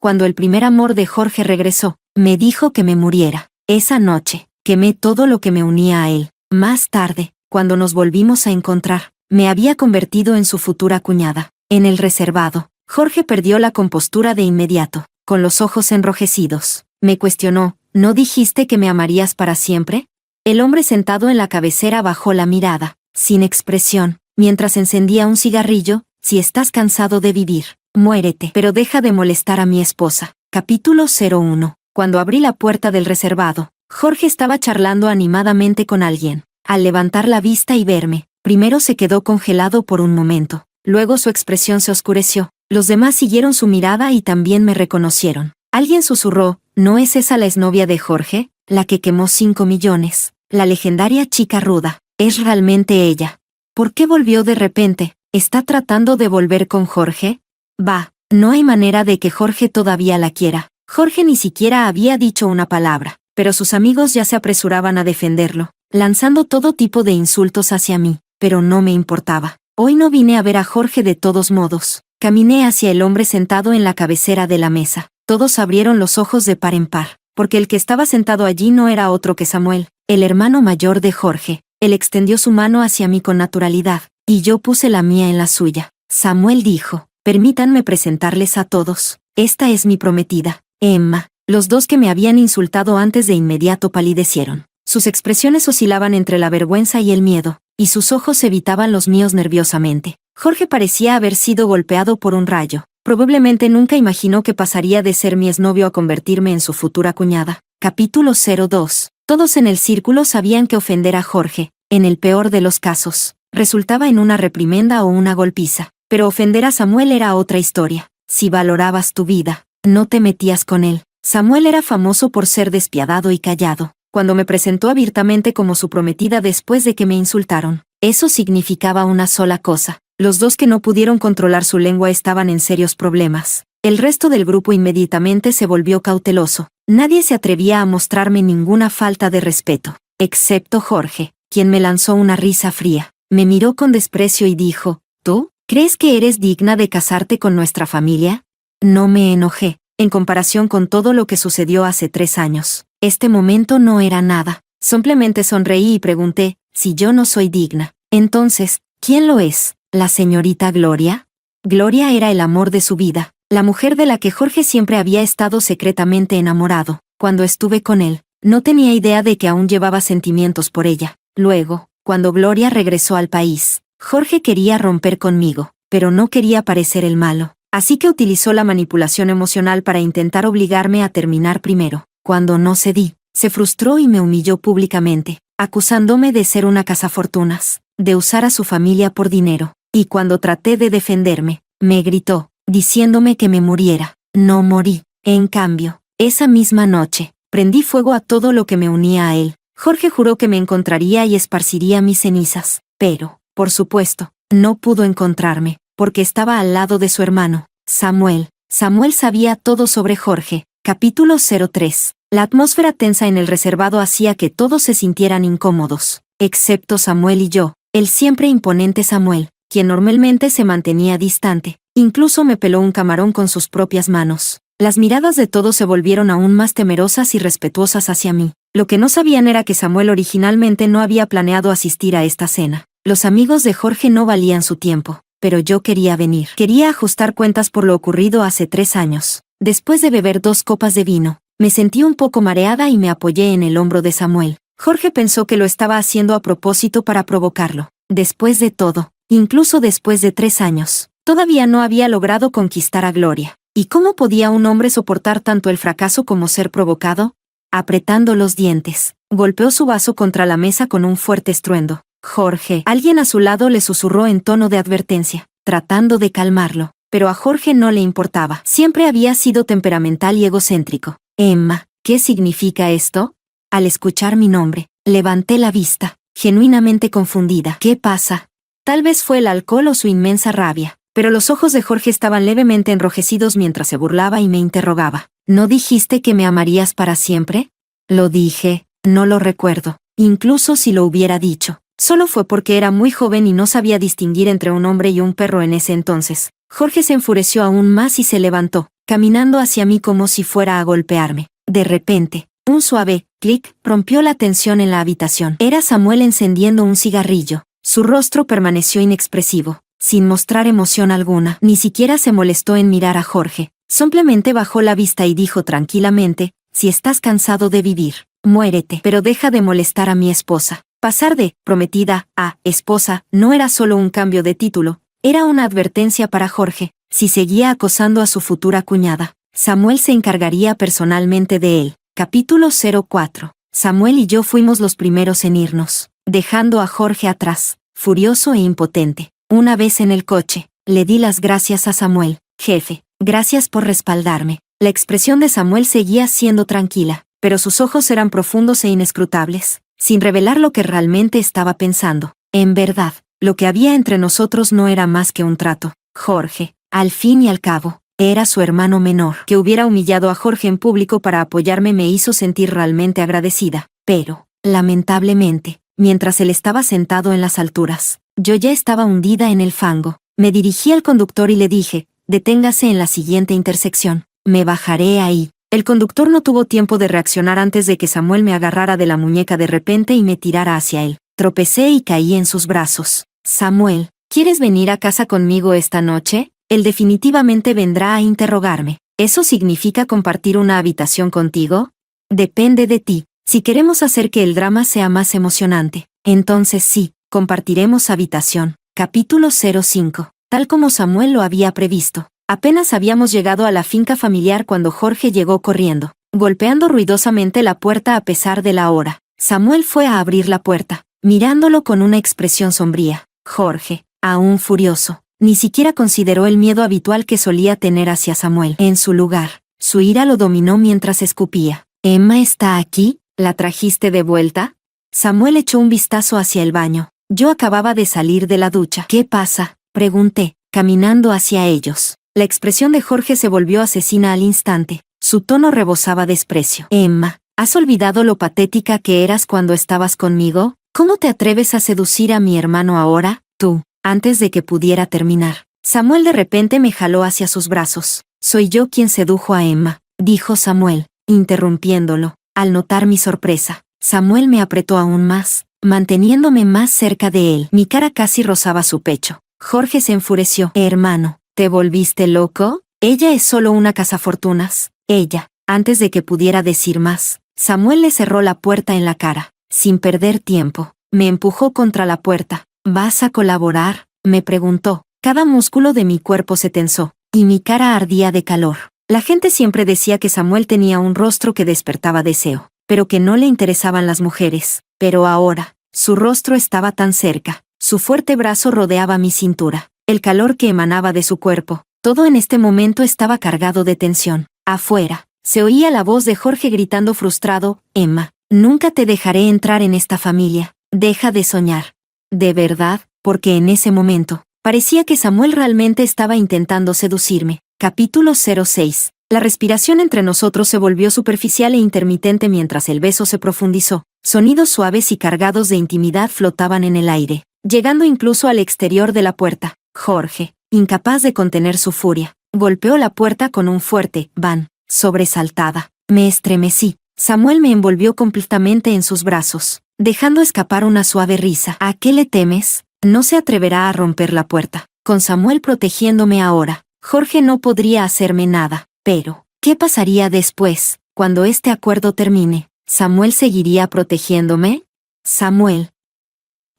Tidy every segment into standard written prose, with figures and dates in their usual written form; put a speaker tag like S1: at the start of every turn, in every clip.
S1: Cuando el primer amor de Jorge regresó, me dijo que me muriera. Esa noche, quemé todo lo que me unía a él. Más tarde, cuando nos volvimos a encontrar, me había convertido en su futura cuñada. En el reservado, Jorge perdió la compostura de inmediato, con los ojos enrojecidos. Me cuestionó, ¿no dijiste que me amarías para siempre? El hombre sentado en la cabecera bajó la mirada, sin expresión, mientras encendía un cigarrillo. Si estás cansado de vivir, muérete, pero deja de molestar a mi esposa. Capítulo 01. Cuando abrí la puerta del reservado, Jorge estaba charlando animadamente con alguien. Al levantar la vista y verme, primero se quedó congelado por un momento, luego su expresión se oscureció. Los demás siguieron su mirada y también me reconocieron. Alguien susurró, ¿no es esa la exnovia de Jorge, la que quemó 5 millones? La legendaria chica ruda, es realmente ella. ¿Por qué volvió de repente? ¿Está tratando de volver con Jorge? Bah, no hay manera de que Jorge todavía la quiera. Jorge ni siquiera había dicho una palabra, pero sus amigos ya se apresuraban a defenderlo, lanzando todo tipo de insultos hacia mí, pero no me importaba. Hoy no vine a ver a Jorge de todos modos. Caminé hacia el hombre sentado en la cabecera de la mesa. Todos abrieron los ojos de par en par, porque el que estaba sentado allí no era otro que Samuel, el hermano mayor de Jorge. Él extendió su mano hacia mí con naturalidad, y yo puse la mía en la suya. Samuel dijo, permítanme presentarles a todos. Esta es mi prometida, Emma. Los dos que me habían insultado antes de inmediato palidecieron. Sus expresiones oscilaban entre la vergüenza y el miedo, y sus ojos evitaban los míos nerviosamente. Jorge parecía haber sido golpeado por un rayo. Probablemente nunca imaginó que pasaría de ser mi exnovio a convertirme en su futura cuñada. Capítulo 02. Todos en el círculo sabían que ofender a Jorge, en el peor de los casos, resultaba en una reprimenda o una golpiza. Pero ofender a Samuel era otra historia. Si valorabas tu vida, no te metías con él. Samuel era famoso por ser despiadado y callado. Cuando me presentó abiertamente como su prometida después de que me insultaron, eso significaba una sola cosa. Los dos que no pudieron controlar su lengua estaban en serios problemas. El resto del grupo inmediatamente se volvió cauteloso. Nadie se atrevía a mostrarme ninguna falta de respeto, excepto Jorge, quien me lanzó una risa fría. Me miró con desprecio y dijo, ¿tú? ¿Crees que eres digna de casarte con nuestra familia? No me enojé. En comparación con todo lo que sucedió hace 3 años, este momento no era nada. Simplemente sonreí y pregunté, si yo no soy digna, entonces, ¿quién lo es? ¿La señorita Gloria? Gloria era el amor de su vida, la mujer de la que Jorge siempre había estado secretamente enamorado. Cuando estuve con él, no tenía idea de que aún llevaba sentimientos por ella. Luego, cuando Gloria regresó al país, Jorge quería romper conmigo, pero no quería parecer el malo. Así que utilizó la manipulación emocional para intentar obligarme a terminar primero. Cuando no cedí, se frustró y me humilló públicamente, acusándome de ser una cazafortunas, de usar a su familia por dinero. Y cuando traté de defenderme, me gritó, diciéndome que me muriera. No morí. En cambio, esa misma noche, prendí fuego a todo lo que me unía a él. Jorge juró que me encontraría y esparciría mis cenizas, pero, por supuesto, no pudo encontrarme, porque estaba al lado de su hermano, Samuel. Samuel sabía todo sobre Jorge. Capítulo 03. La atmósfera tensa en el reservado hacía que todos se sintieran incómodos, excepto Samuel y yo, el siempre imponente Samuel, quien normalmente se mantenía distante. Incluso me peló un camarón con sus propias manos. Las miradas de todos se volvieron aún más temerosas y respetuosas hacia mí. Lo que no sabían era que Samuel originalmente no había planeado asistir a esta cena. Los amigos de Jorge no valían su tiempo, pero yo quería venir. Quería ajustar cuentas por lo ocurrido hace 3 años. Después de beber 2 copas de vino, me sentí un poco mareada y me apoyé en el hombro de Samuel. Jorge pensó que lo estaba haciendo a propósito para provocarlo. Después de todo, incluso después de 3 años, todavía no había logrado conquistar a Gloria. ¿Y cómo podía un hombre soportar tanto el fracaso como ser provocado? Apretando los dientes, golpeó su vaso contra la mesa con un fuerte estruendo. Jorge, alguien a su lado le susurró en tono de advertencia, tratando de calmarlo. Pero a Jorge no le importaba. Siempre había sido temperamental y egocéntrico. Emma, ¿qué significa esto? Al escuchar mi nombre, levanté la vista, genuinamente confundida. ¿Qué pasa? Tal vez fue el alcohol o su inmensa rabia, pero los ojos de Jorge estaban levemente enrojecidos mientras se burlaba y me interrogaba. ¿No dijiste que me amarías para siempre? Lo dije, no lo recuerdo. Incluso si lo hubiera dicho, Solo fue porque era muy joven y no sabía distinguir entre un hombre y un perro en ese entonces. Jorge se enfureció aún más y se levantó, caminando hacia mí como si fuera a golpearme. De repente, un suave clic rompió la tensión en la habitación. Era Samuel encendiendo un cigarrillo. Su rostro permaneció inexpresivo, sin mostrar emoción alguna. Ni siquiera se molestó en mirar a Jorge. Simplemente bajó la vista y dijo tranquilamente: si estás cansado de vivir, muérete, pero deja de molestar a mi esposa. Pasar de prometida a esposa no era solo un cambio de título, era una advertencia para Jorge. Si seguía acosando a su futura cuñada, Samuel se encargaría personalmente de él. Capítulo 04. Samuel y yo fuimos los primeros en irnos, dejando a Jorge atrás, furioso e impotente. Una vez en el coche, le di las gracias a Samuel. Jefe, gracias por respaldarme. La expresión de Samuel seguía siendo tranquila, pero sus ojos eran profundos e inescrutables, sin revelar lo que realmente estaba pensando. En verdad, lo que había entre nosotros no era más que un trato. Jorge, al fin y al cabo, era su hermano menor. Que hubiera humillado a Jorge en público para apoyarme me hizo sentir realmente agradecida. Pero, lamentablemente, mientras él estaba sentado en las alturas, yo ya estaba hundida en el fango. Me dirigí al conductor y le dije: deténgase en la siguiente intersección. Me bajaré ahí. El conductor no tuvo tiempo de reaccionar antes de que Samuel me agarrara de la muñeca de repente y me tirara hacia él. Tropecé y caí en sus brazos. Samuel, ¿quieres venir a casa conmigo esta noche? Él definitivamente vendrá a interrogarme. ¿Eso significa compartir una habitación contigo? Depende de ti. Si queremos hacer que el drama sea más emocionante, entonces sí, compartiremos habitación. Capítulo 05. Tal como Samuel lo había previsto. Apenas habíamos llegado a la finca familiar cuando Jorge llegó corriendo, golpeando ruidosamente la puerta a pesar de la hora. Samuel fue a abrir la puerta, mirándolo con una expresión sombría. Jorge, aún furioso, ni siquiera consideró el miedo habitual que solía tener hacia Samuel. En su lugar, su ira lo dominó mientras escupía. ¿Emma está aquí? ¿La trajiste de vuelta? Samuel echó un vistazo hacia el baño. Yo acababa de salir de la ducha. ¿Qué pasa?, pregunté, caminando hacia ellos. La expresión de Jorge se volvió asesina al instante. Su tono rebosaba desprecio. Emma, ¿has olvidado lo patética que eras cuando estabas conmigo? ¿Cómo te atreves a seducir a mi hermano ahora? Tú, antes de que pudiera terminar. Samuel de repente me jaló hacia sus brazos. Soy yo quien sedujo a Emma, dijo Samuel, interrumpiéndolo. Al notar mi sorpresa, Samuel me apretó aún más, manteniéndome más cerca de él. Mi cara casi rozaba su pecho. Jorge se enfureció. Hermano, ¿te volviste loco? Ella es solo una cazafortunas. Ella. Antes de que pudiera decir más, Samuel le cerró la puerta en la cara. Sin perder tiempo, me empujó contra la puerta. ¿Vas a colaborar?, me preguntó. Cada músculo de mi cuerpo se tensó, y mi cara ardía de calor. La gente siempre decía que Samuel tenía un rostro que despertaba deseo, pero que no le interesaban las mujeres. Pero ahora, su rostro estaba tan cerca. Su fuerte brazo rodeaba mi cintura. El calor que emanaba de su cuerpo, todo en este momento estaba cargado de tensión. Afuera, se oía la voz de Jorge gritando frustrado: Emma, nunca te dejaré entrar en esta familia. Deja de soñar. De verdad, porque en ese momento, parecía que Samuel realmente estaba intentando seducirme. Capítulo 06. La respiración entre nosotros se volvió superficial e intermitente mientras el beso se profundizó. Sonidos suaves y cargados de intimidad flotaban en el aire, llegando incluso al exterior de la puerta. Jorge, incapaz de contener su furia, golpeó la puerta con un fuerte «ban». Sobresaltada, me estremecí. Samuel me envolvió completamente en sus brazos, dejando escapar una suave risa. ¿A qué le temes? No se atreverá a romper la puerta. Con Samuel protegiéndome ahora, Jorge no podría hacerme nada. Pero, ¿qué pasaría después? Cuando este acuerdo termine, ¿Samuel seguiría protegiéndome? Samuel,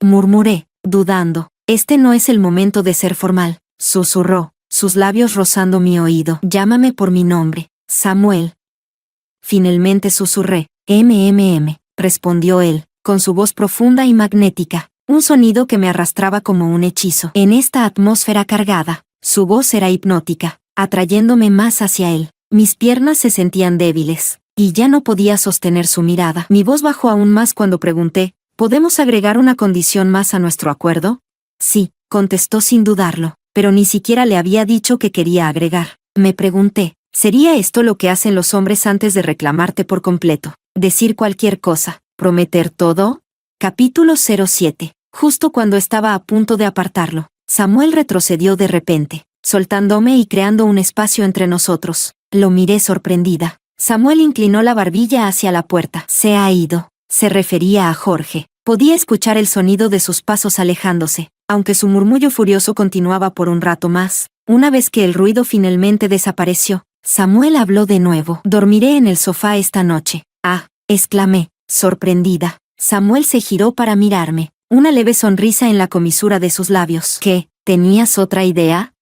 S1: murmuré, dudando. Este no es el momento de ser formal, susurró, sus labios rozando mi oído. Llámame por mi nombre, Samuel. Finalmente susurré. Respondió él, con su voz profunda y magnética, un sonido que me arrastraba como un hechizo. En esta atmósfera cargada, su voz era hipnótica, atrayéndome más hacia él. Mis piernas se sentían débiles, y ya no podía sostener su mirada. Mi voz bajó aún más cuando pregunté: ¿podemos agregar una condición más a nuestro acuerdo? Sí, contestó sin dudarlo, pero ni siquiera le había dicho que quería agregar. Me pregunté, ¿sería esto lo que hacen los hombres antes de reclamarte por completo? ¿Decir cualquier cosa? ¿Prometer todo? Capítulo 07. Justo cuando estaba a punto de apartarlo, Samuel retrocedió de repente, soltándome y creando un espacio entre nosotros. Lo miré sorprendida. Samuel inclinó la barbilla hacia la puerta. Se ha ido. Se refería a Jorge. Podía escuchar el sonido de sus pasos alejándose, aunque su murmullo furioso continuaba por un rato más. Una vez que el ruido finalmente desapareció, Samuel habló de nuevo. Dormiré en el sofá esta noche. Ah, exclamé, sorprendida. Samuel se giró para mirarme, una leve sonrisa en la comisura de sus labios. ¿Qué? ¿Tenías otra idea?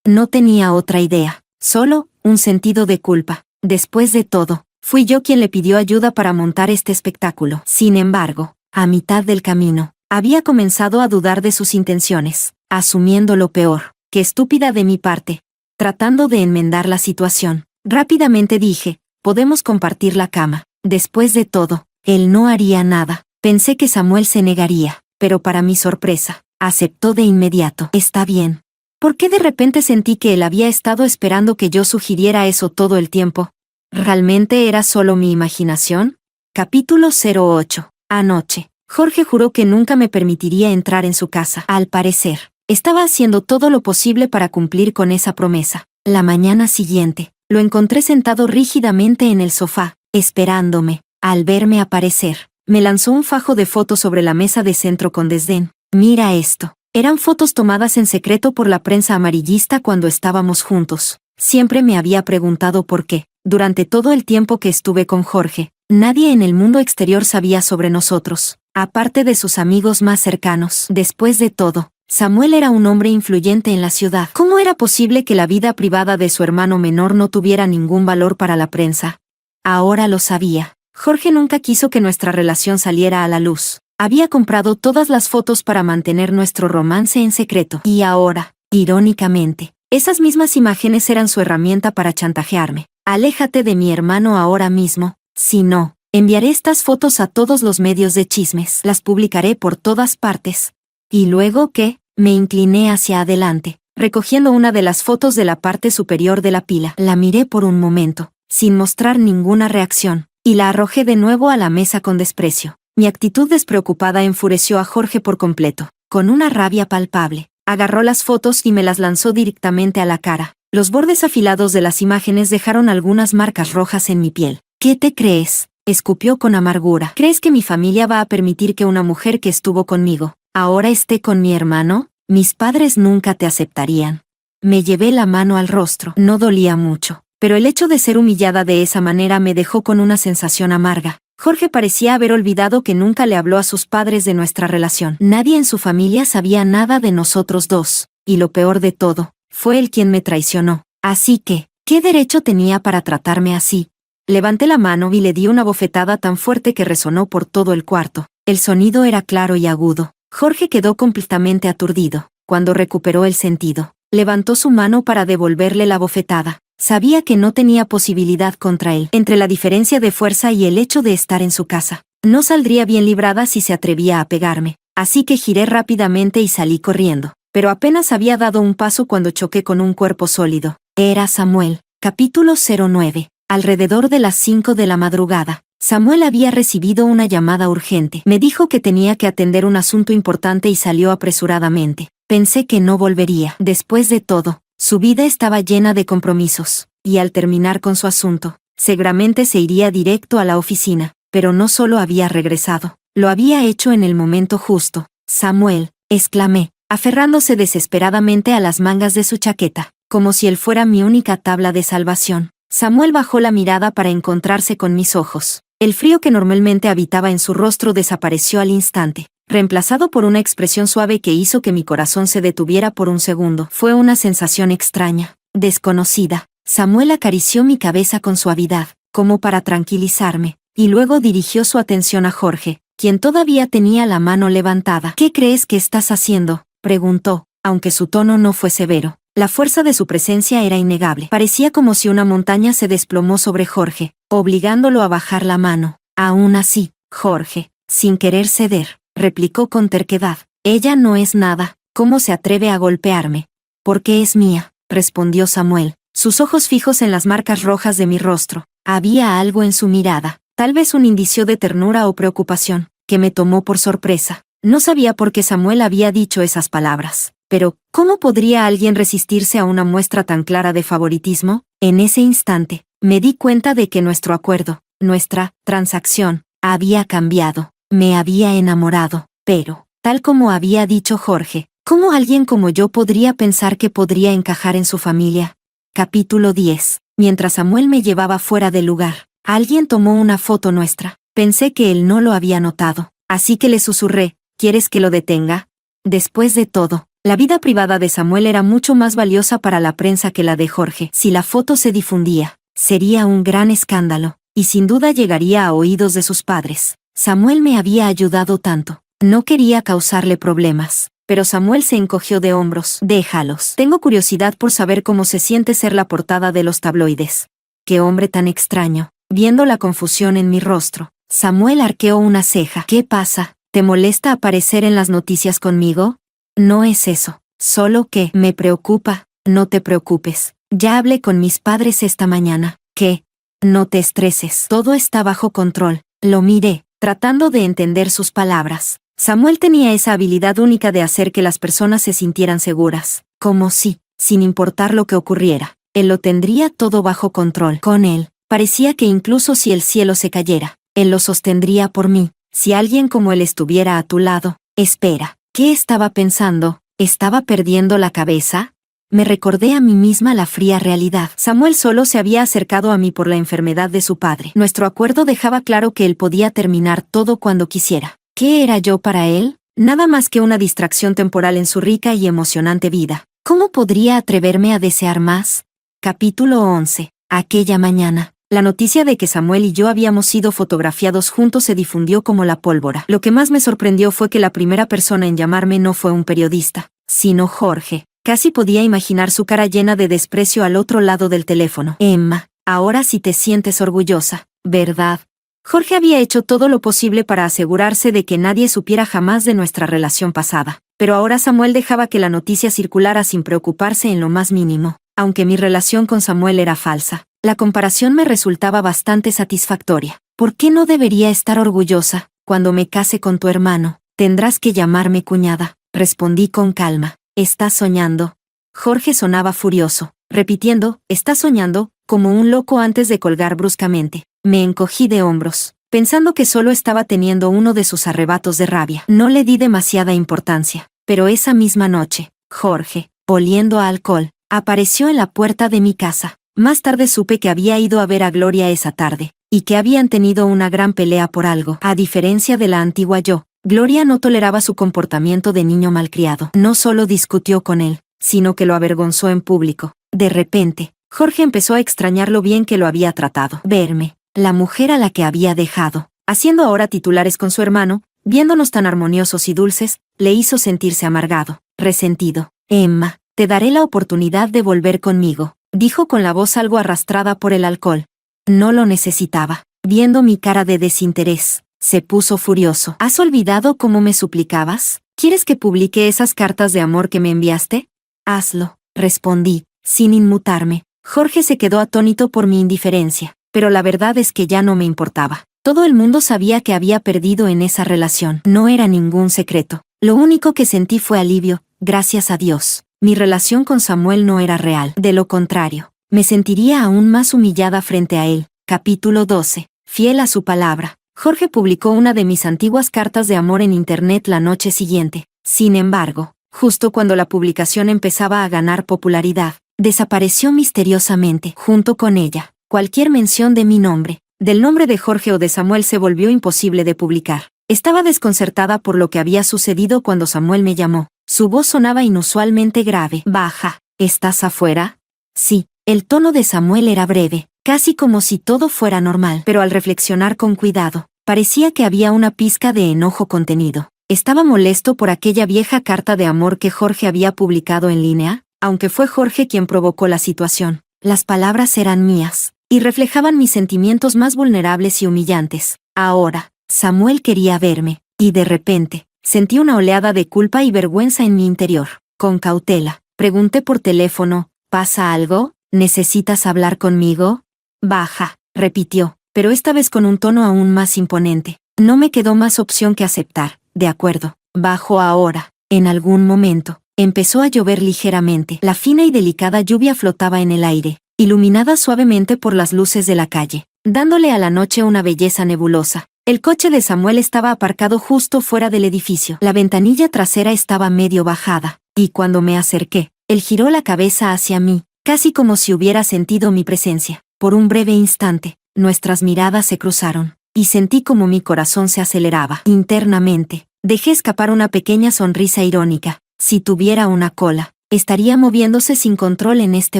S1: No tenía otra idea, solo un sentido de culpa. Después de todo, fui yo quien le pidió ayuda para montar este espectáculo. Sin embargo, a mitad del camino, había comenzado a dudar de sus intenciones, asumiendo lo peor. Qué estúpida de mi parte. Tratando de enmendar la situación, rápidamente dije, podemos compartir la cama. Después de todo, él no haría nada. Pensé que Samuel se negaría, pero para mi sorpresa, aceptó de inmediato. Está bien. ¿Por qué de repente sentí que él había estado esperando que yo sugiriera eso todo el tiempo? ¿Realmente era solo mi imaginación? Capítulo 08. Anoche, Jorge juró que nunca me permitiría entrar en su casa. Al parecer, estaba haciendo todo lo posible para cumplir con esa promesa. La mañana siguiente, lo encontré sentado rígidamente en el sofá, esperándome. Al verme aparecer, me lanzó un fajo de fotos sobre la mesa de centro con desdén. Mira esto. Eran fotos tomadas en secreto por la prensa amarillista cuando estábamos juntos. Siempre me había preguntado por qué. Durante todo el tiempo que estuve con Jorge, nadie en el mundo exterior sabía sobre nosotros, aparte de sus amigos más cercanos. Después de todo, Samuel era un hombre influyente en la ciudad. ¿Cómo era posible que la vida privada de su hermano menor no tuviera ningún valor para la prensa? Ahora lo sabía. Jorge nunca quiso que nuestra relación saliera a la luz. Había comprado todas las fotos para mantener nuestro romance en secreto. Y ahora, irónicamente, esas mismas imágenes eran su herramienta para chantajearme. Aléjate de mi hermano ahora mismo. Si no, enviaré estas fotos a todos los medios de chismes. Las publicaré por todas partes. ¿Y luego qué? Me incliné hacia adelante, recogiendo una de las fotos de la parte superior de la pila. La miré por un momento, sin mostrar ninguna reacción, y la arrojé de nuevo a la mesa con desprecio. Mi actitud despreocupada enfureció a Jorge por completo. Con una rabia palpable, agarró las fotos y me las lanzó directamente a la cara. Los bordes afilados de las imágenes dejaron algunas marcas rojas en mi piel. ¿Qué te crees? Escupió con amargura. ¿Crees que mi familia va a permitir que una mujer que estuvo conmigo ahora esté con mi hermano? Mis padres nunca te aceptarían. Me llevé la mano al rostro. No dolía mucho, pero el hecho de ser humillada de esa manera me dejó con una sensación amarga. Jorge parecía haber olvidado que nunca le habló a sus padres de nuestra relación. Nadie en su familia sabía nada de nosotros dos, y lo peor de todo, fue él quien me traicionó. Así que, ¿qué derecho tenía para tratarme así? Levanté la mano y le di una bofetada tan fuerte que resonó por todo el cuarto. El sonido era claro y agudo. Jorge quedó completamente aturdido. Cuando recuperó el sentido, levantó su mano para devolverle la bofetada. Sabía que no tenía posibilidad contra él. Entre la diferencia de fuerza y el hecho de estar en su casa, no saldría bien librada si se atrevía a pegarme. Así que giré rápidamente y salí corriendo. Pero apenas había dado un paso cuando choqué con un cuerpo sólido. Era Samuel. Capítulo 09. Alrededor de las 5 de la madrugada, Samuel había recibido una llamada urgente. Me dijo que tenía que atender un asunto importante y salió apresuradamente. Pensé que no volvería. Después de todo, su vida estaba llena de compromisos, y al terminar con su asunto, seguramente se iría directo a la oficina. Pero no solo había regresado, lo había hecho en el momento justo. Samuel, exclamé, aferrándose desesperadamente a las mangas de su chaqueta, como si él fuera mi única tabla de salvación. Samuel bajó la mirada para encontrarse con mis ojos. El frío que normalmente habitaba en su rostro desapareció al instante, reemplazado por una expresión suave que hizo que mi corazón se detuviera por un segundo. Fue una sensación extraña, desconocida. Samuel acarició mi cabeza con suavidad, como para tranquilizarme, y luego dirigió su atención a Jorge, quien todavía tenía la mano levantada. ¿Qué crees que estás haciendo?, preguntó, aunque su tono no fue severo. La fuerza de su presencia era innegable. Parecía como si una montaña se desplomó sobre Jorge, obligándolo a bajar la mano. Aún así, Jorge, sin querer ceder, replicó con terquedad. Ella no es nada. ¿Cómo se atreve a golpearme? Porque es mía, respondió Samuel, sus ojos fijos en las marcas rojas de mi rostro. Había algo en su mirada, tal vez un indicio de ternura o preocupación, que me tomó por sorpresa. No sabía por qué Samuel había dicho esas palabras. Pero, ¿cómo podría alguien resistirse a una muestra tan clara de favoritismo? En ese instante, me di cuenta de que nuestro acuerdo, nuestra transacción, había cambiado. Me había enamorado. Pero, tal como había dicho Jorge, ¿cómo alguien como yo podría pensar que podría encajar en su familia? Capítulo 10. Mientras Samuel me llevaba fuera del lugar, alguien tomó una foto nuestra. Pensé que él no lo había notado, así que le susurré, ¿quieres que lo detenga? Después de todo, la vida privada de Samuel era mucho más valiosa para la prensa que la de Jorge. Si la foto se difundía, sería un gran escándalo, y sin duda llegaría a oídos de sus padres. Samuel me había ayudado tanto. No quería causarle problemas. Pero Samuel se encogió de hombros. Déjalos. Tengo curiosidad por saber cómo se siente ser la portada de los tabloides. Qué hombre tan extraño. Viendo la confusión en mi rostro, Samuel arqueó una ceja. ¿Qué pasa? ¿Te molesta aparecer en las noticias conmigo? No es eso. Solo que me preocupa. No te preocupes. Ya hablé con mis padres esta mañana. ¿Qué? No te estreses. Todo está bajo control. Lo miré, tratando de entender sus palabras. Samuel tenía esa habilidad única de hacer que las personas se sintieran seguras, como si, sin importar lo que ocurriera, él lo tendría todo bajo control. Con él, parecía que incluso si el cielo se cayera, él lo sostendría por mí. Si alguien como él estuviera a tu lado, espera, ¿qué estaba pensando? ¿Estaba perdiendo la cabeza? Me recordé a mí misma la fría realidad. Samuel solo se había acercado a mí por la enfermedad de su padre. Nuestro acuerdo dejaba claro que él podía terminar todo cuando quisiera. ¿Qué era yo para él? Nada más que una distracción temporal en su rica y emocionante vida. ¿Cómo podría atreverme a desear más? Capítulo 11. Aquella mañana, la noticia de que Samuel y yo habíamos sido fotografiados juntos se difundió como la pólvora. Lo que más me sorprendió fue que la primera persona en llamarme no fue un periodista, sino Jorge. Casi podía imaginar su cara llena de desprecio al otro lado del teléfono. Emma, ahora sí te sientes orgullosa, ¿verdad? Jorge había hecho todo lo posible para asegurarse de que nadie supiera jamás de nuestra relación pasada. Pero ahora Samuel dejaba que la noticia circulara sin preocuparse en lo más mínimo. Aunque mi relación con Samuel era falsa, la comparación me resultaba bastante satisfactoria. ¿Por qué no debería estar orgullosa? Cuando me case con tu hermano, tendrás que llamarme cuñada, respondí con calma. ¿Estás soñando? Jorge sonaba furioso, repitiendo, ¿estás soñando?, como un loco antes de colgar bruscamente. Me encogí de hombros, pensando que solo estaba teniendo uno de sus arrebatos de rabia. No le di demasiada importancia, pero esa misma noche, Jorge, oliendo a alcohol, apareció en la puerta de mi casa. Más tarde supe que había ido a ver a Gloria esa tarde, y que habían tenido una gran pelea por algo. A diferencia de la antigua yo, Gloria no toleraba su comportamiento de niño malcriado. No solo discutió con él, sino que lo avergonzó en público. De repente, Jorge empezó a extrañar lo bien que lo había tratado. Verme, la mujer a la que había dejado, haciendo ahora titulares con su hermano, viéndonos tan armoniosos y dulces, le hizo sentirse amargado, resentido. Emma, te daré la oportunidad de volver conmigo, dijo con la voz algo arrastrada por el alcohol. No lo necesitaba. Viendo mi cara de desinterés, se puso furioso. ¿Has olvidado cómo me suplicabas? ¿Quieres que publique esas cartas de amor que me enviaste? Hazlo, respondí, sin inmutarme. Jorge se quedó atónito por mi indiferencia, pero la verdad es que ya no me importaba. Todo el mundo sabía que había perdido en esa relación. No era ningún secreto. Lo único que sentí fue alivio, gracias a Dios. Mi relación con Samuel no era real. De lo contrario, me sentiría aún más humillada frente a él. Capítulo 12. Fiel a su palabra, Jorge publicó una de mis antiguas cartas de amor en internet la noche siguiente. Sin embargo, justo cuando la publicación empezaba a ganar popularidad, desapareció misteriosamente. Junto con ella, cualquier mención de mi nombre, del nombre de Jorge o de Samuel se volvió imposible de publicar. Estaba desconcertada por lo que había sucedido cuando Samuel me llamó. Su voz sonaba inusualmente grave. Baja, ¿estás afuera? Sí, el tono de Samuel era breve, casi como si todo fuera normal, pero al reflexionar con cuidado, parecía que había una pizca de enojo contenido. ¿Estaba molesto por aquella vieja carta de amor que Jorge había publicado en línea? Aunque fue Jorge quien provocó la situación, las palabras eran mías, y reflejaban mis sentimientos más vulnerables y humillantes. Ahora, Samuel quería verme, y de repente, sentí una oleada de culpa y vergüenza en mi interior. Con cautela, pregunté por teléfono, ¿pasa algo? ¿Necesitas hablar conmigo? Baja, repitió, pero esta vez con un tono aún más imponente. No me quedó más opción que aceptar. De acuerdo, Bajo ahora. En algún momento, empezó a llover ligeramente. La fina y delicada lluvia flotaba en el aire, iluminada suavemente por las luces de la calle, dándole a la noche una belleza nebulosa. El coche de Samuel estaba aparcado justo fuera del edificio. La ventanilla trasera estaba medio bajada, y cuando me acerqué, él giró la cabeza hacia mí, casi como si hubiera sentido mi presencia. Por un breve instante, nuestras miradas se cruzaron, y sentí como mi corazón se aceleraba. Internamente, dejé escapar una pequeña sonrisa irónica. Si tuviera una cola, estaría moviéndose sin control en este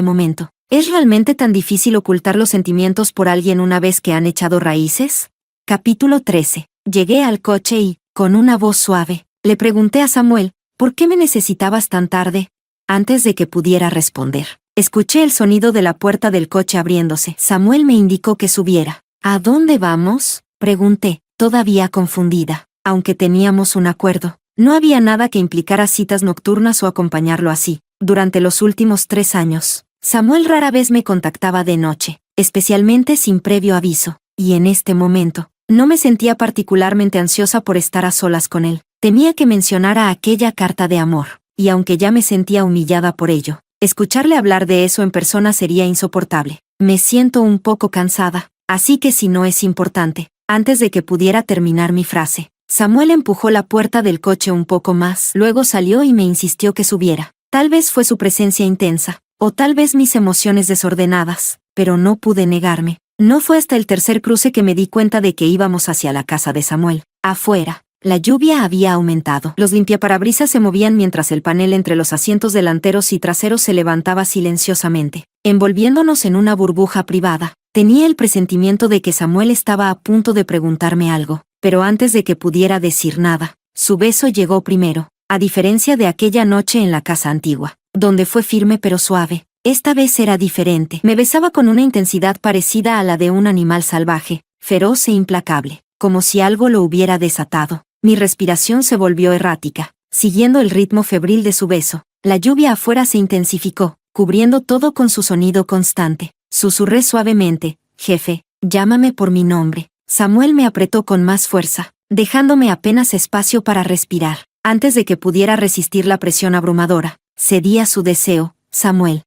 S1: momento. ¿Es realmente tan difícil ocultar los sentimientos por alguien una vez que han echado raíces? Capítulo 13. Llegué al coche y, con una voz suave, le pregunté a Samuel, ¿por qué me necesitabas tan tarde? Antes de que pudiera responder, escuché el sonido de la puerta del coche abriéndose. Samuel me indicó que subiera. ¿A dónde vamos?, pregunté, todavía confundida. Aunque teníamos un acuerdo, no había nada que implicara citas nocturnas o acompañarlo así. Durante los últimos 3 años, Samuel rara vez me contactaba de noche, especialmente sin previo aviso, y en este momento, no me sentía particularmente ansiosa por estar a solas con él. Temía que mencionara aquella carta de amor, y aunque ya me sentía humillada por ello, escucharle hablar de eso en persona sería insoportable. Me siento un poco cansada, así que si no es importante. Antes de que pudiera terminar mi frase, Samuel empujó la puerta del coche un poco más, luego salió y me insistió que subiera. Tal vez fue su presencia intensa, o tal vez mis emociones desordenadas, pero no pude negarme. No fue hasta el tercer cruce que me di cuenta de que íbamos hacia la casa de Samuel. Afuera, la lluvia había aumentado. Los limpiaparabrisas se movían mientras el panel entre los asientos delanteros y traseros se levantaba silenciosamente, envolviéndonos en una burbuja privada. Tenía el presentimiento de que Samuel estaba a punto de preguntarme algo, pero antes de que pudiera decir nada, su beso llegó primero, a diferencia de aquella noche en la casa antigua, donde fue firme pero suave. Esta vez era diferente. Me besaba con una intensidad parecida a la de un animal salvaje, feroz e implacable, como si algo lo hubiera desatado. Mi respiración se volvió errática, siguiendo el ritmo febril de su beso. La lluvia afuera se intensificó, cubriendo todo con su sonido constante. Susurré suavemente, jefe, llámame por mi nombre. Samuel me apretó con más fuerza, dejándome apenas espacio para respirar. Antes de que pudiera resistir la presión abrumadora, cedí a su deseo. Samuel,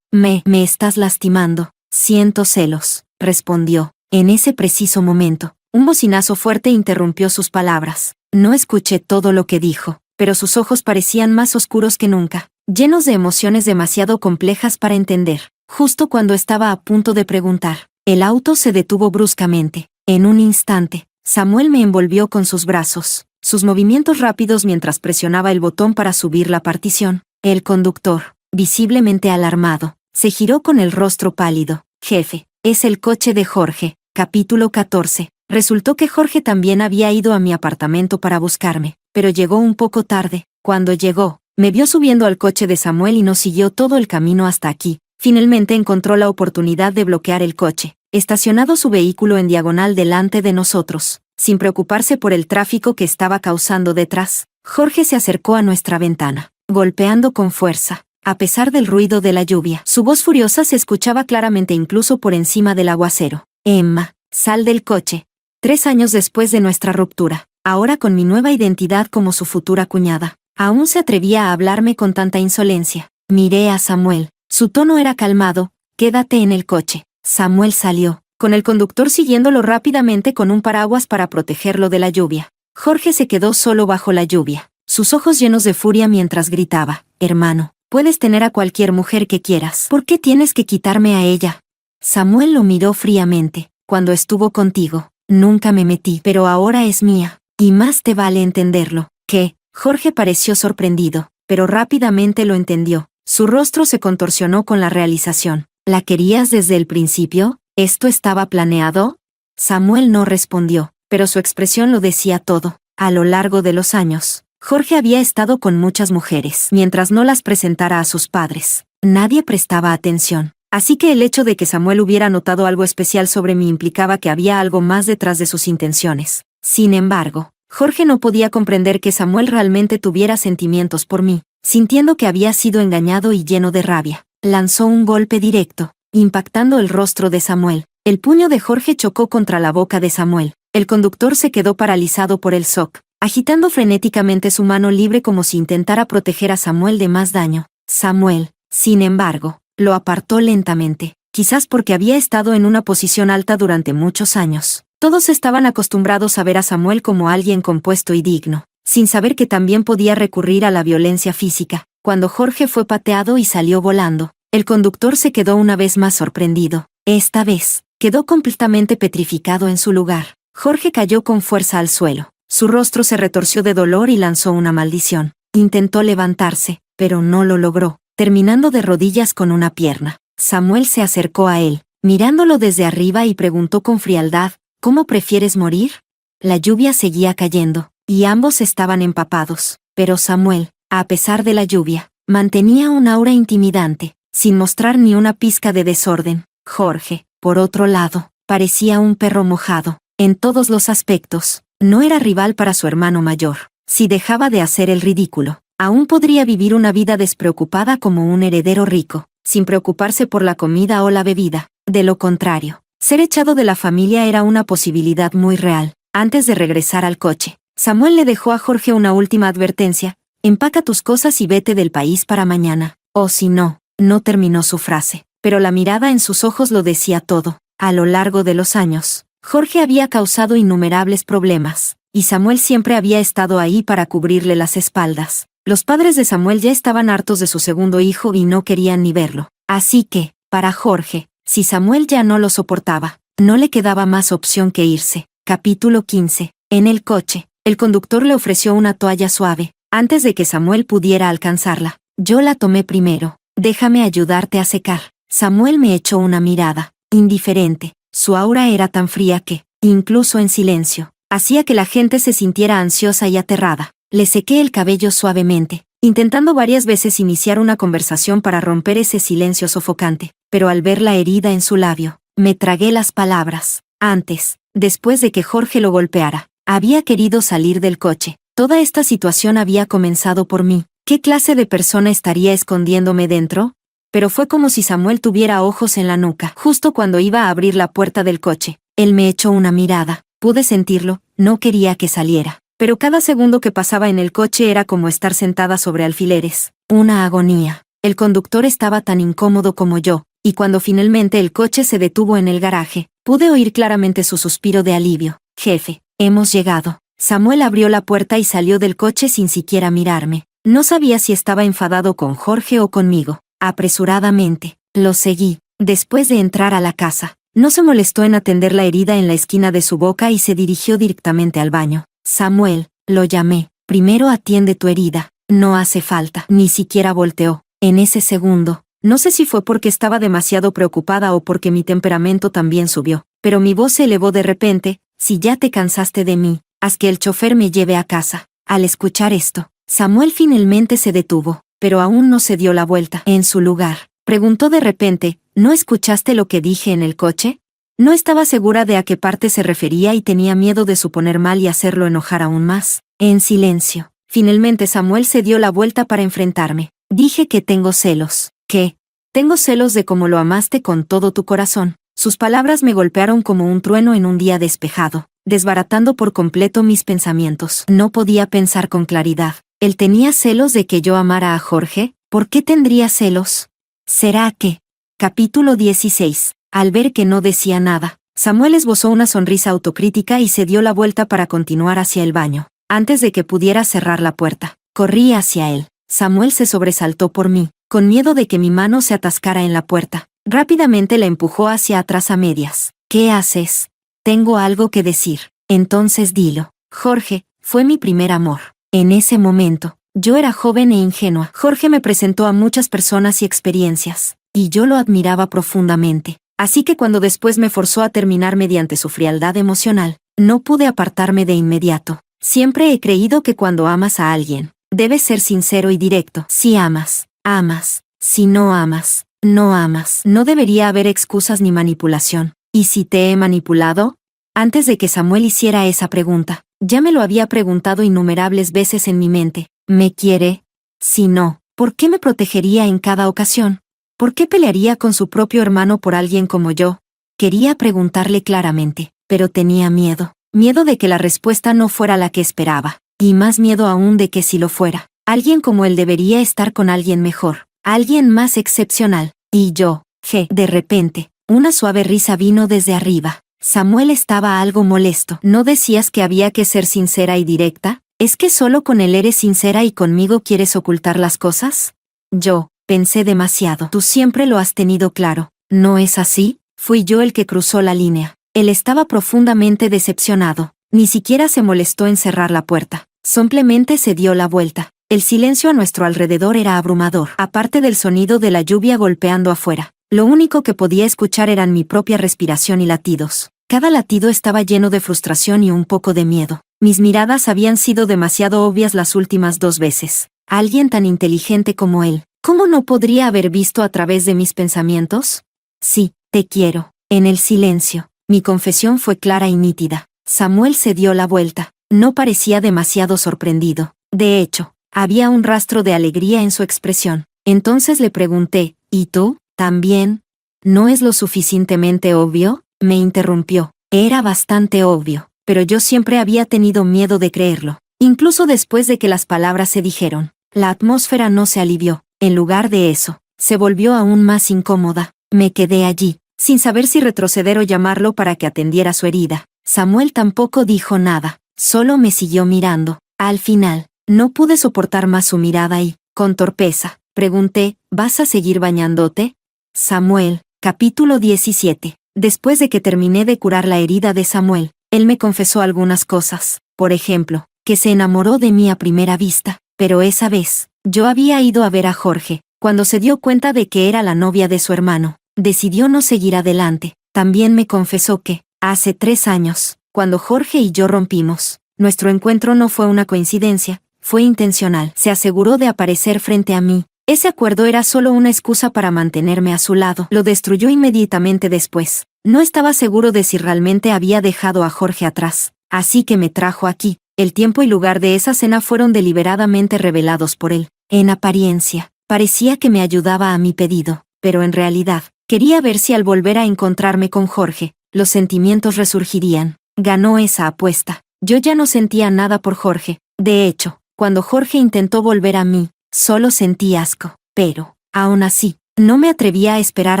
S1: me estás lastimando. Siento celos, respondió. En ese preciso momento, un bocinazo fuerte interrumpió sus palabras. No escuché todo lo que dijo, pero sus ojos parecían más oscuros que nunca, llenos de emociones demasiado complejas para entender. Justo cuando estaba a punto de preguntar, el auto se detuvo bruscamente. En un instante, Samuel me envolvió con sus brazos, sus movimientos rápidos mientras presionaba el botón para subir la partición. El conductor, visiblemente alarmado, se giró con el rostro pálido. Jefe, es el coche de Jorge. Capítulo 14. Resultó que Jorge también había ido a mi apartamento para buscarme, pero llegó un poco tarde. Cuando llegó, me vio subiendo al coche de Samuel y nos siguió todo el camino hasta aquí. Finalmente encontró la oportunidad de bloquear el coche, estacionado su vehículo en diagonal delante de nosotros. Sin preocuparse por el tráfico que estaba causando detrás, Jorge se acercó a nuestra ventana, golpeando con fuerza, a pesar del ruido de la lluvia. Su voz furiosa se escuchaba claramente incluso por encima del aguacero. Emma, sal del coche. 3 años después de nuestra ruptura, ahora con mi nueva identidad como su futura cuñada, aún se atrevía a hablarme con tanta insolencia. Miré a Samuel. Su tono era calmado. Quédate en el coche. Samuel salió, con el conductor siguiéndolo rápidamente con un paraguas para protegerlo de la lluvia. Jorge se quedó solo bajo la lluvia, sus ojos llenos de furia mientras gritaba, hermano, puedes tener a cualquier mujer que quieras. ¿Por qué tienes que quitarme a ella? Samuel lo miró fríamente. Cuando estuvo contigo, nunca me metí, pero ahora es mía, y más te vale entenderlo. ¿Qué? Jorge pareció sorprendido, pero rápidamente lo entendió. Su rostro se contorsionó con la realización. ¿La querías desde el principio? ¿Esto estaba planeado? Samuel no respondió, pero su expresión lo decía todo. A lo largo de los años, Jorge había estado con muchas mujeres, mientras no las presentara a sus padres. Nadie prestaba atención. Así que el hecho de que Samuel hubiera notado algo especial sobre mí implicaba que había algo más detrás de sus intenciones. Sin embargo, Jorge no podía comprender que Samuel realmente tuviera sentimientos por mí. Sintiendo que había sido engañado y lleno de rabia, lanzó un golpe directo, impactando el rostro de Samuel. El puño de Jorge chocó contra la boca de Samuel. El conductor se quedó paralizado por el shock. agitando frenéticamente su mano libre como si intentara proteger a Samuel de más daño. Samuel, sin embargo, lo apartó lentamente, quizás porque había estado en una posición alta durante muchos años. Todos estaban acostumbrados a ver a Samuel como alguien compuesto y digno, sin saber que también podía recurrir a la violencia física. Cuando Jorge fue pateado y salió volando, el conductor se quedó una vez más sorprendido. Esta vez, quedó completamente petrificado en su lugar. Jorge cayó con fuerza al suelo. Su rostro se retorció de dolor y lanzó una maldición. Intentó levantarse, pero no lo logró, terminando de rodillas con una pierna. Samuel se acercó a él, mirándolo desde arriba y preguntó con frialdad, ¿cómo prefieres morir? La lluvia seguía cayendo, y ambos estaban empapados, pero Samuel, a pesar de la lluvia, mantenía un aura intimidante, sin mostrar ni una pizca de desorden. Jorge, por otro lado, parecía un perro mojado, en todos los aspectos. No era rival para su hermano mayor. Si dejaba de hacer el ridículo, aún podría vivir una vida despreocupada como un heredero rico, sin preocuparse por la comida o la bebida. De lo contrario, ser echado de la familia era una posibilidad muy real. Antes de regresar al coche, Samuel le dejó a Jorge una última advertencia: empaca tus cosas y vete del país para mañana. O si no, no terminó su frase, pero la mirada en sus ojos lo decía todo. A lo largo de los años, Jorge había causado innumerables problemas, y Samuel siempre había estado ahí para cubrirle las espaldas. Los padres de Samuel ya estaban hartos de su segundo hijo y no querían ni verlo. Así que, para Jorge, si Samuel ya no lo soportaba, no le quedaba más opción que irse. Capítulo 15. En el coche, el conductor le ofreció una toalla suave, antes de que Samuel pudiera alcanzarla. Yo la tomé primero. Déjame ayudarte a secar. Samuel me echó una mirada, indiferente. Su aura era tan fría que, incluso en silencio, hacía que la gente se sintiera ansiosa y aterrada. Le sequé el cabello suavemente, intentando varias veces iniciar una conversación para romper ese silencio sofocante, pero al ver la herida en su labio, me tragué las palabras. Antes, después de que Jorge lo golpeara, había querido salir del coche. Toda esta situación había comenzado por mí. ¿Qué clase de persona estaría escondiéndome dentro? Pero fue como si Samuel tuviera ojos en la nuca. Justo cuando iba a abrir la puerta del coche, él me echó una mirada. Pude sentirlo, no quería que saliera. Pero cada segundo que pasaba en el coche era como estar sentada sobre alfileres. Una agonía. El conductor estaba tan incómodo como yo, y cuando finalmente el coche se detuvo en el garaje, pude oír claramente su suspiro de alivio. Jefe, hemos llegado. Samuel abrió la puerta y salió del coche sin siquiera mirarme. No sabía si estaba enfadado con Jorge o conmigo. Apresuradamente, lo seguí. Después de entrar a la casa, no se molestó en atender la herida en la esquina de su boca y se dirigió directamente al baño. Samuel, lo llamé. Primero atiende tu herida. No hace falta. Ni siquiera volteó. En ese segundo, no sé si fue porque estaba demasiado preocupada o porque mi temperamento también subió, pero mi voz se elevó de repente: si ya te cansaste de mí, haz que el chofer me lleve a casa. Al escuchar esto, Samuel finalmente se detuvo, pero aún no se dio la vuelta. En su lugar, preguntó de repente: ¿no escuchaste lo que dije en el coche? No estaba segura de a qué parte se refería y tenía miedo de suponer mal y hacerlo enojar aún más. En silencio, finalmente Samuel se dio la vuelta para enfrentarme. Dije que tengo celos. ¿Qué? Tengo celos de cómo lo amaste con todo tu corazón. Sus palabras me golpearon como un trueno en un día despejado, desbaratando por completo mis pensamientos. No podía pensar con claridad. ¿Él tenía celos de que yo amara a Jorge? ¿Por qué tendría celos? ¿Será que? Capítulo 16. Al ver que no decía nada, Samuel esbozó una sonrisa autocrítica y se dio la vuelta para continuar hacia el baño. Antes de que pudiera cerrar la puerta, corrí hacia él. Samuel se sobresaltó por mí, con miedo de que mi mano se atascara en la puerta. Rápidamente la empujó hacia atrás a medias. ¿Qué haces? Tengo algo que decir. Entonces dilo. Jorge fue mi primer amor. En ese momento, yo era joven e ingenua. Jorge me presentó a muchas personas y experiencias, y yo lo admiraba profundamente. Así que cuando después me forzó a terminar mediante su frialdad emocional, no pude apartarme de inmediato. Siempre he creído que cuando amas a alguien, debes ser sincero y directo. Si amas, amas. Si no amas, no amas. No debería haber excusas ni manipulación. ¿Y si te he manipulado? Antes de que Samuel hiciera esa pregunta, ya me lo había preguntado innumerables veces en mi mente. ¿Me quiere? Si no, ¿por qué me protegería en cada ocasión? ¿Por qué pelearía con su propio hermano por alguien como yo? Quería preguntarle claramente, pero tenía miedo. Miedo de que la respuesta no fuera la que esperaba. y más miedo aún de que si lo fuera, alguien como él debería estar con alguien mejor, alguien más excepcional. Y yo, de repente, una suave risa vino desde arriba. Samuel estaba algo molesto. ¿No decías que había que ser sincera y directa? ¿Es que solo con él eres sincera y conmigo quieres ocultar las cosas? Yo, pensé demasiado. Tú siempre lo has tenido claro, ¿no es así? Fui yo el que cruzó la línea. Él estaba profundamente decepcionado. Ni siquiera se molestó en cerrar la puerta. Simplemente se dio la vuelta. El silencio a nuestro alrededor era abrumador. Aparte del sonido de la lluvia golpeando afuera, lo único que podía escuchar eran mi propia respiración y latidos. Cada latido estaba lleno de frustración y un poco de miedo. Mis miradas habían sido demasiado obvias las últimas 2 veces. Alguien tan inteligente como él, ¿cómo no podría haber visto a través de mis pensamientos? Sí, te quiero. En el silencio, mi confesión fue clara y nítida. Samuel se dio la vuelta. No parecía demasiado sorprendido. De hecho, había un rastro de alegría en su expresión. Entonces le pregunté, ¿y tú? ¿También? ¿No es lo suficientemente obvio? Me interrumpió. Era bastante obvio, pero yo siempre había tenido miedo de creerlo. Incluso después de que las palabras se dijeron, la atmósfera no se alivió. En lugar de eso, se volvió aún más incómoda. Me quedé allí, sin saber si retroceder o llamarlo para que atendiera su herida. Samuel tampoco dijo nada, solo me siguió mirando. Al final, no pude soportar más su mirada y, con torpeza, pregunté, ¿vas a seguir bañándote? Samuel, capítulo 17. Después de que terminé de curar la herida de Samuel, él me confesó algunas cosas. Por ejemplo, que se enamoró de mí a primera vista, pero esa vez, yo había ido a ver a Jorge. Cuando se dio cuenta de que era la novia de su hermano, decidió no seguir adelante. También me confesó que, hace 3 años, cuando Jorge y yo rompimos, nuestro encuentro no fue una coincidencia, fue intencional. Se aseguró de aparecer frente a mí. Ese acuerdo era solo una excusa para mantenerme a su lado. Lo destruyó inmediatamente después. No estaba seguro de si realmente había dejado a Jorge atrás. Así que me trajo aquí. El tiempo y lugar de esa cena fueron deliberadamente revelados por él. En apariencia, parecía que me ayudaba a mi pedido, pero en realidad, quería ver si al volver a encontrarme con Jorge, los sentimientos resurgirían. Ganó esa apuesta. Yo ya no sentía nada por Jorge. De hecho, cuando Jorge intentó volver a mí, solo sentí asco. Pero, aún así, no me atrevía a esperar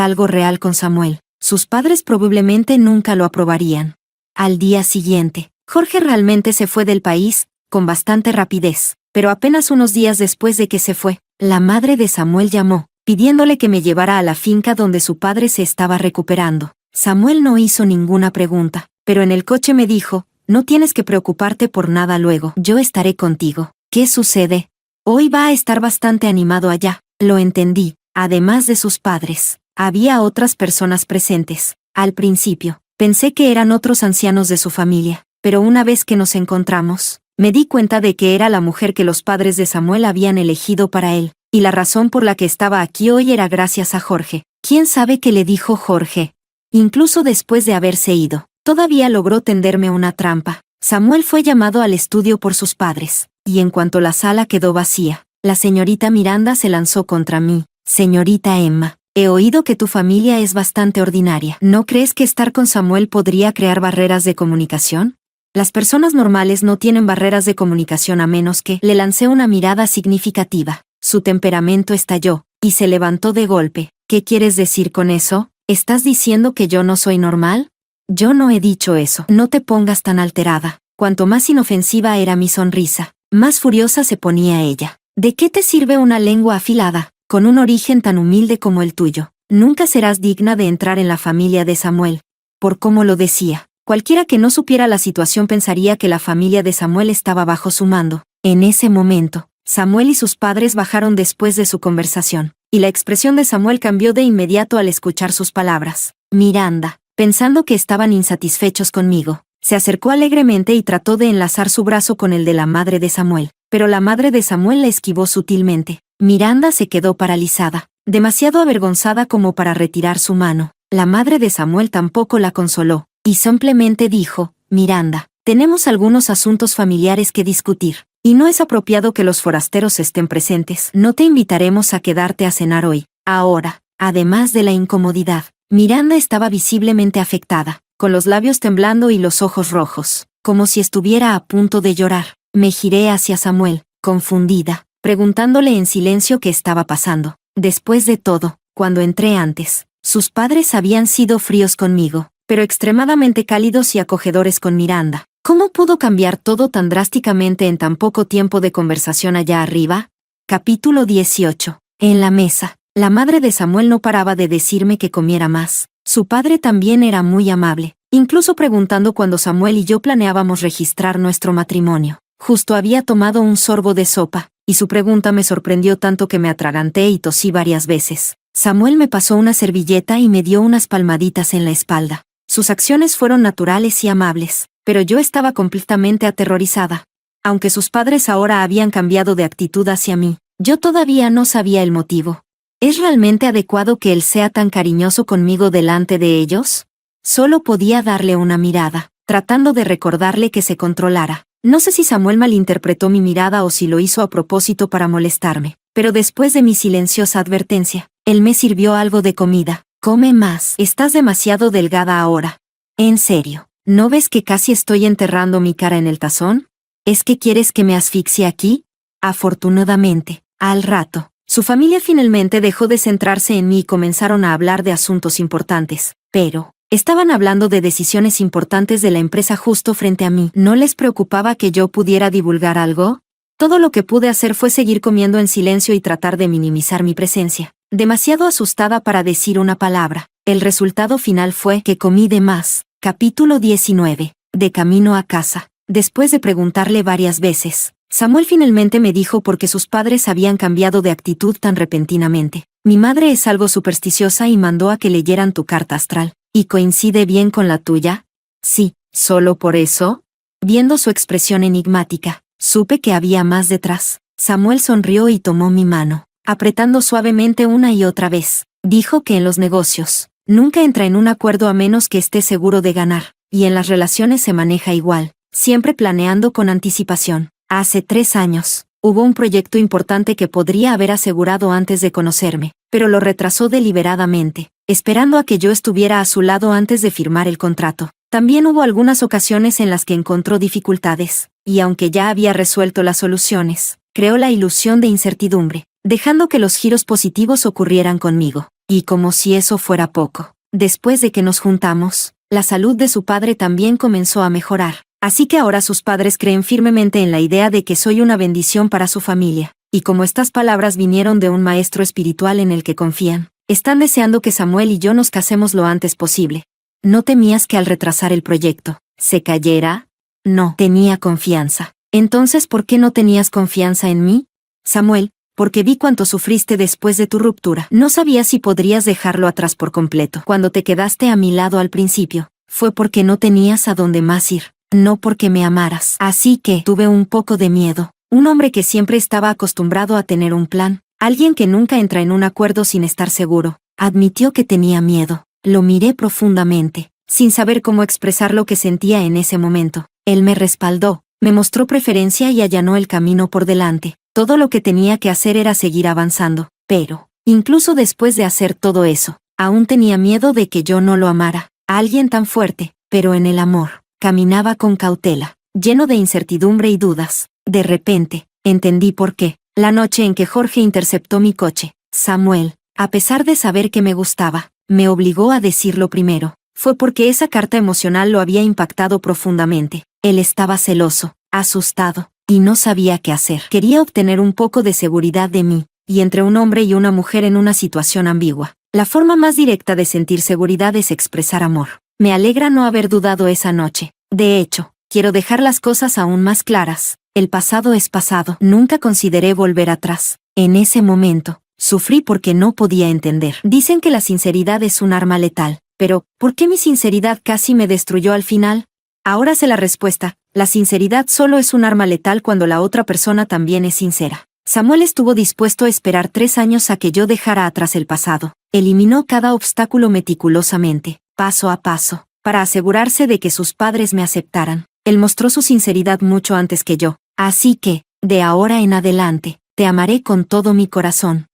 S1: algo real con Samuel. Sus padres probablemente nunca lo aprobarían. Al día siguiente, Jorge realmente se fue del país, con bastante rapidez. Pero apenas unos días después de que se fue, la madre de Samuel llamó, pidiéndole que me llevara a la finca donde su padre se estaba recuperando. Samuel no hizo ninguna pregunta, pero en el coche me dijo, no tienes que preocuparte por nada luego. Yo estaré contigo. ¿Qué sucede? Hoy va a estar bastante animado allá. Lo entendí. Además de sus padres, había otras personas presentes. Al principio, pensé que eran otros ancianos de su familia, pero una vez que nos encontramos, me di cuenta de que era la mujer que los padres de Samuel habían elegido para él, y la razón por la que estaba aquí hoy era gracias a Jorge. ¿Quién sabe qué le dijo Jorge? Incluso después de haberse ido, todavía logró tenderme una trampa. Samuel fue llamado al estudio por sus padres, y en cuanto la sala quedó vacía, la señorita Miranda se lanzó contra mí. Señorita Emma, he oído que tu familia es bastante ordinaria. ¿No crees que estar con Samuel podría crear barreras de comunicación? Las personas normales no tienen barreras de comunicación a menos que... Le lancé una mirada significativa. Su temperamento estalló, y se levantó de golpe. ¿Qué quieres decir con eso? ¿Estás diciendo que yo no soy normal? Yo no he dicho eso. No te pongas tan alterada. Cuanto más inofensiva era mi sonrisa, más furiosa se ponía ella. ¿De qué te sirve una lengua afilada? Con un origen tan humilde como el tuyo, nunca serás digna de entrar en la familia de Samuel. Por cómo lo decía, cualquiera que no supiera la situación pensaría que la familia de Samuel estaba bajo su mando. En ese momento, Samuel y sus padres bajaron después de su conversación, y la expresión de Samuel cambió de inmediato al escuchar sus palabras. Miranda, pensando que estaban insatisfechos conmigo, se acercó alegremente y trató de enlazar su brazo con el de la madre de Samuel, pero la madre de Samuel la esquivó sutilmente. Miranda se quedó paralizada, demasiado avergonzada como para retirar su mano. La madre de Samuel tampoco la consoló, y simplemente dijo, Miranda, tenemos algunos asuntos familiares que discutir, y no es apropiado que los forasteros estén presentes. No te invitaremos a quedarte a cenar hoy. Ahora, además de la incomodidad, Miranda estaba visiblemente afectada, con los labios temblando y los ojos rojos, como si estuviera a punto de llorar. Me giré hacia Samuel, confundida, preguntándole en silencio qué estaba pasando. Después de todo, cuando entré antes, sus padres habían sido fríos conmigo, pero extremadamente cálidos y acogedores con Miranda. ¿Cómo pudo cambiar todo tan drásticamente en tan poco tiempo de conversación allá arriba? Capítulo 18. En la mesa, la madre de Samuel no paraba de decirme que comiera más. Su padre también era muy amable, incluso preguntando cuando Samuel y yo planeábamos registrar nuestro matrimonio. Justo había tomado un sorbo de sopa, y su pregunta me sorprendió tanto que me atraganté y tosí varias veces. Samuel me pasó una servilleta y me dio unas palmaditas en la espalda. Sus acciones fueron naturales y amables, pero yo estaba completamente aterrorizada. Aunque sus padres ahora habían cambiado de actitud hacia mí, yo todavía no sabía el motivo. ¿Es realmente adecuado que él sea tan cariñoso conmigo delante de ellos? Solo podía darle una mirada, tratando de recordarle que se controlara. No sé si Samuel malinterpretó mi mirada o si lo hizo a propósito para molestarme, pero después de mi silenciosa advertencia, él me sirvió algo de comida. Come más, estás demasiado delgada ahora. En serio, ¿no ves que casi estoy enterrando mi cara en el tazón? ¿Es que quieres que me asfixie aquí? Afortunadamente, al rato, su familia finalmente dejó de centrarse en mí y comenzaron a hablar de asuntos importantes, pero estaban hablando de decisiones importantes de la empresa justo frente a mí. ¿No les preocupaba que yo pudiera divulgar algo? Todo lo que pude hacer fue seguir comiendo en silencio y tratar de minimizar mi presencia, demasiado asustada para decir una palabra. El resultado final fue que comí de más. Capítulo 19. De camino a casa. Después de preguntarle varias veces, Samuel finalmente me dijo por qué sus padres habían cambiado de actitud tan repentinamente. Mi madre es algo supersticiosa y mandó a que leyeran tu carta astral. ¿Y coincide bien con la tuya? Sí, ¿solo por eso? Viendo su expresión enigmática, supe que había más detrás. Samuel sonrió y tomó mi mano, apretando suavemente una y otra vez. Dijo que en los negocios, nunca entra en un acuerdo a menos que esté seguro de ganar, y en las relaciones se maneja igual, siempre planeando con anticipación. Hace 3 años, hubo un proyecto importante que podría haber asegurado antes de conocerme, pero lo retrasó deliberadamente, esperando a que yo estuviera a su lado antes de firmar el contrato. También hubo algunas ocasiones en las que encontró dificultades, y aunque ya había resuelto las soluciones, creó la ilusión de incertidumbre, dejando que los giros positivos ocurrieran conmigo. Y como si eso fuera poco, después de que nos juntamos, la salud de su padre también comenzó a mejorar. Así que ahora sus padres creen firmemente en la idea de que soy una bendición para su familia, y como estas palabras vinieron de un maestro espiritual en el que confían, están deseando que Samuel y yo nos casemos lo antes posible. ¿No temías que al retrasar el proyecto, se cayera? No, tenía confianza. Entonces, ¿por qué no tenías confianza en mí? Samuel, porque vi cuánto sufriste después de tu ruptura. No sabía si podrías dejarlo atrás por completo. Cuando te quedaste a mi lado al principio, fue porque no tenías a dónde más ir, no porque me amaras. Así que tuve un poco de miedo. Un hombre que siempre estaba acostumbrado a tener un plan, alguien que nunca entra en un acuerdo sin estar seguro, admitió que tenía miedo. Lo miré profundamente, sin saber cómo expresar lo que sentía en ese momento. Él me respaldó, me mostró preferencia y allanó el camino por delante. Todo lo que tenía que hacer era seguir avanzando, pero, incluso después de hacer todo eso, aún tenía miedo de que yo no lo amara. A alguien tan fuerte, pero en el amor, caminaba con cautela, lleno de incertidumbre y dudas. De repente, entendí por qué. La noche en que Jorge interceptó mi coche, Samuel, a pesar de saber que me gustaba, me obligó a decirlo primero. Fue porque esa carta emocional lo había impactado profundamente. Él estaba celoso, asustado, y no sabía qué hacer. Quería obtener un poco de seguridad de mí, y entre un hombre y una mujer en una situación ambigua, la forma más directa de sentir seguridad es expresar amor. Me alegra no haber dudado esa noche. De hecho, quiero dejar las cosas aún más claras. El pasado es pasado. Nunca consideré volver atrás. En ese momento, sufrí porque no podía entender. Dicen que la sinceridad es un arma letal, pero ¿por qué mi sinceridad casi me destruyó al final? Ahora sé la respuesta. La sinceridad solo es un arma letal cuando la otra persona también es sincera. Samuel estuvo dispuesto a esperar 3 años a que yo dejara atrás el pasado. Eliminó cada obstáculo meticulosamente, paso a paso, para asegurarse de que sus padres me aceptaran. Él mostró su sinceridad mucho antes que yo. Así que, de ahora en adelante, te amaré con todo mi corazón.